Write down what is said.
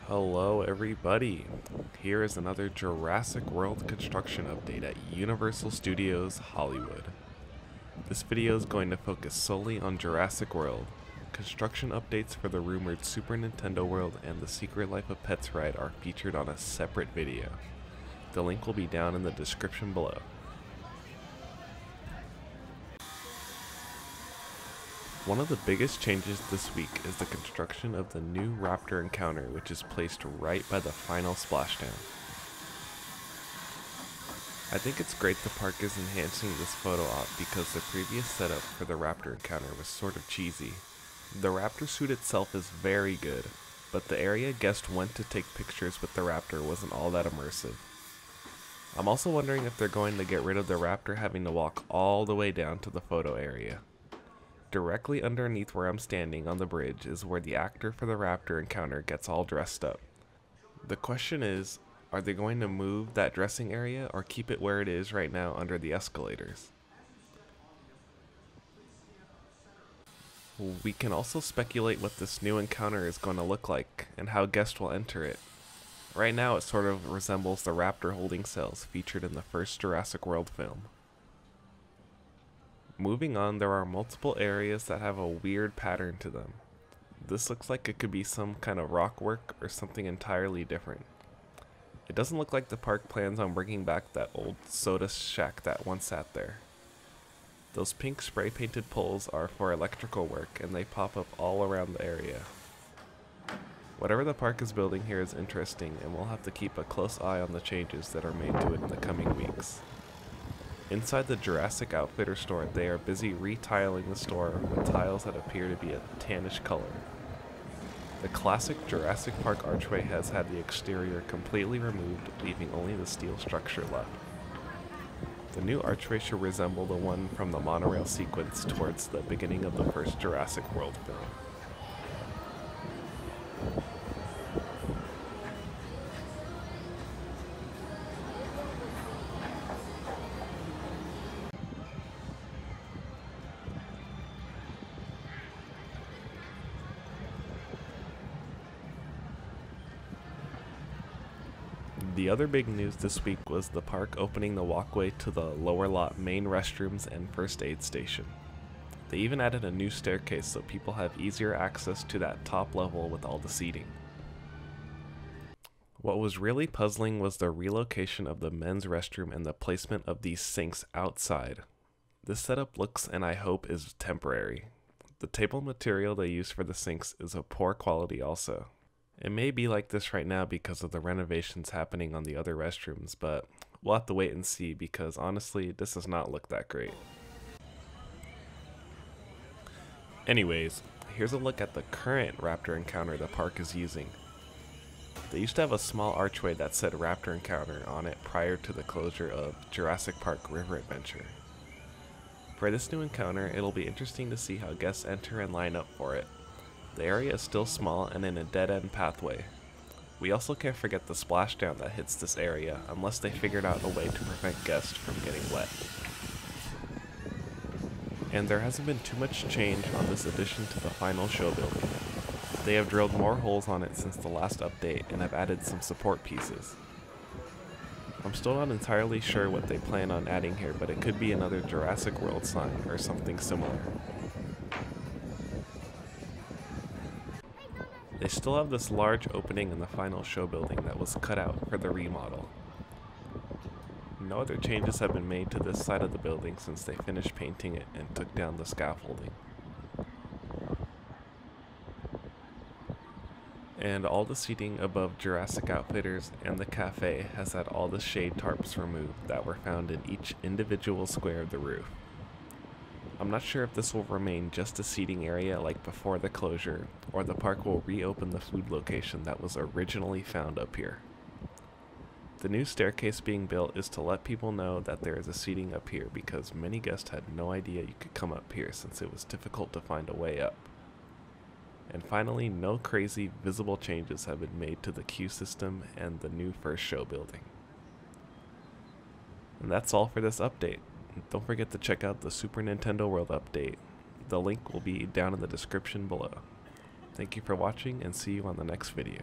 Hello everybody, here is another Jurassic World construction update at Universal Studios Hollywood. This video is going to focus solely on Jurassic World. Construction updates for the rumored Super Nintendo World and the Secret Life of Pets ride are featured on a separate video. The link will be down in the description below. One of the biggest changes this week is the construction of the new Raptor Encounter, which is placed right by the final splashdown. I think it's great the park is enhancing this photo op because the previous setup for the Raptor Encounter was sort of cheesy. The Raptor suit itself is very good, but the area guests went to take pictures with the Raptor wasn't all that immersive. I'm also wondering if they're going to get rid of the Raptor having to walk all the way down to the photo area. Directly underneath where I'm standing on the bridge is where the actor for the Raptor Encounter gets all dressed up. The question is, are they going to move that dressing area or keep it where it is right now under the escalators? We can also speculate what this new encounter is going to look like and how guests will enter it. Right now it sort of resembles the Raptor holding cells featured in the first Jurassic World film. Moving on, there are multiple areas that have a weird pattern to them. This looks like it could be some kind of rock work or something entirely different. It doesn't look like the park plans on bringing back that old soda shack that once sat there. Those pink spray painted poles are for electrical work and they pop up all around the area. Whatever the park is building here is interesting and we'll have to keep a close eye on the changes that are made to it in the coming weeks. Inside the Jurassic Outfitter store, they are busy retiling the store with tiles that appear to be a tannish color. The classic Jurassic Park archway has had the exterior completely removed, leaving only the steel structure left. The new archway should resemble the one from the monorail sequence towards the beginning of the first Jurassic World film. The other big news this week was the park opening the walkway to the lower lot main restrooms and first aid station. They even added a new staircase so people have easier access to that top level with all the seating. What was really puzzling was the relocation of the men's restroom and the placement of these sinks outside. This setup looks and I hope is temporary. The table material they use for the sinks is of poor quality also. It may be like this right now because of the renovations happening on the other restrooms, but we'll have to wait and see because honestly, this does not look that great. Anyways, here's a look at the current Raptor Encounter the park is using. They used to have a small archway that said Raptor Encounter on it prior to the closure of Jurassic Park River Adventure. For this new encounter, it'll be interesting to see how guests enter and line up for it. The area is still small and in a dead-end pathway. We also can't forget the splashdown that hits this area unless they figured out a way to prevent guests from getting wet. And there hasn't been too much change on this addition to the final show building. They have drilled more holes on it since the last update and have added some support pieces. I'm still not entirely sure what they plan on adding here, but it could be another Jurassic World sign or something similar. They still have this large opening in the final show building that was cut out for the remodel. No other changes have been made to this side of the building since they finished painting it and took down the scaffolding. And all the seating above Jurassic Outfitters and the cafe has had all the shade tarps removed that were found in each individual square of the roof. I'm not sure if this will remain just a seating area like before the closure, or the park will reopen the food location that was originally found up here. The new staircase being built is to let people know that there is a seating up here because many guests had no idea you could come up here since it was difficult to find a way up. And finally, no crazy visible changes have been made to the queue system and the new first show building. And that's all for this update. Don't forget to check out the Super Nintendo World update. The link will be down in the description below. Thank you for watching and see you on the next video.